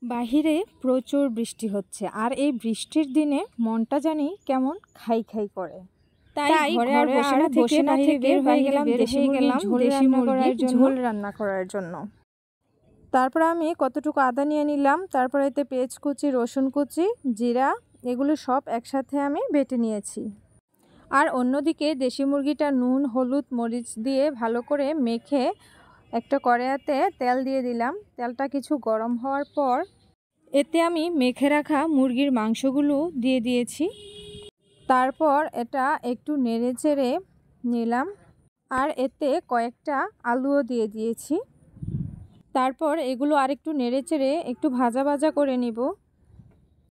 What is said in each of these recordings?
বাহিরে প্রচুর বৃষ্টি হচ্ছে আর এই বৃষ্টির দিনে মনটা জানি কেমন খাই খাই করে। তাই ঘরে আর বসে না থেকে বের হয়ে গেলাম দেশি মুরগির ঝোল রান্না করার জন্য। তারপর আমি কতটুকু আদা নিয়ে নিলাম, তারপর এতে পেঁয়াজ কুচি, রসুন কুচি, জিরা এগুলো সব একসাথে আমি বেটে নিয়েছি। আর অন্যদিকে দেশি মুরগিটা নুন, হলুদ, মরিচ দিয়ে ভালো করে মেখে একটা কড়াইতে তেল দিয়ে দিলাম। তেলটা কিছু গরম হওয়ার পর এতে আমি মেখে রাখা মুরগির মাংসগুলো দিয়ে দিয়েছি। তারপর এটা একটু নেড়ে চেড়ে নিলাম আর এতে কয়েকটা আলুও দিয়ে দিয়েছি। তারপর এগুলো আরেকটু নেড়ে চেড়ে একটু ভাজা ভাজা করে নিব।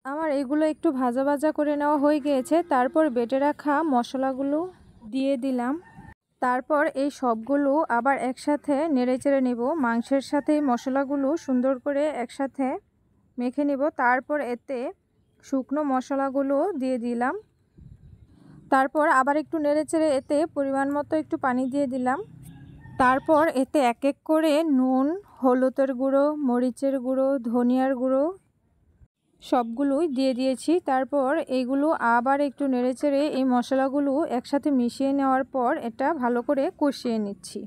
আমার এগুলো একটু ভাজা ভাজা করে নেওয়া হয়ে গিয়েছে। তারপর বেটে রাখা মশলাগুলো দিয়ে দিলাম। তারপর এই সবগুলো আবার একসাথে নেড়ে চেড়ে নিব। মাংসের সাথে মশলাগুলো সুন্দর করে একসাথে মেখে নিব। তারপর এতে শুকনো মশলাগুলো দিয়ে দিলাম। তারপর আবার একটু নেড়ে চেড়ে এতে পরিমাণ মতো একটু পানি দিয়ে দিলাম। তারপর এতে এক এক করে নুন, হলুদের গুঁড়ো, মরিচের গুঁড়ো, ধনিয়ার গুঁড়ো সবগুলোই দিয়ে দিয়েছি। তারপর এইগুলো আবার একটু নেড়ে চেড়ে এই মশলাগুলো একসাথে মিশিয়ে নেওয়ার পর এটা ভালো করে কষিয়ে নিচ্ছি।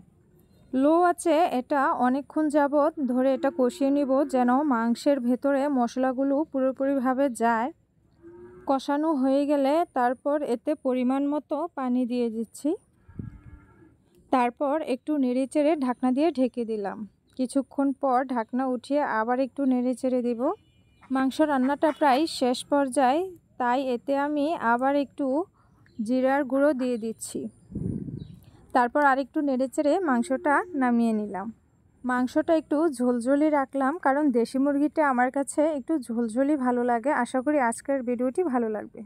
লো আছে এটা অনেকক্ষণ যাবৎ ধরে এটা কষিয়ে নিব যেন মাংসের ভেতরে মশলাগুলো পুরোপুরিভাবে যায়। কষানো হয়ে গেলে তারপর এতে পরিমাণ মতো পানি দিয়ে দিচ্ছি। তারপর একটু নেড়ে চেড়ে ঢাকনা দিয়ে ঢেকে দিলাম। কিছুক্ষণ পর ঢাকনা উঠিয়ে আবার একটু নেড়ে চেড়ে দিব। মাংস রান্নাটা প্রায় শেষ পর্যায়ে, তাই এতে আমি আবার একটু জিরার গুঁড়ো দিয়ে দিচ্ছি। তারপর আরেকটু নেড়ে চেড়ে মাংসটা নামিয়ে নিলাম। মাংসটা একটু ঝোলঝোলি রাখলাম কারণ দেশি মুরগিটা আমার কাছে একটু ঝোলঝোলি ভালো লাগে। আশা করি আজকের ভিডিওটি ভালো লাগবে।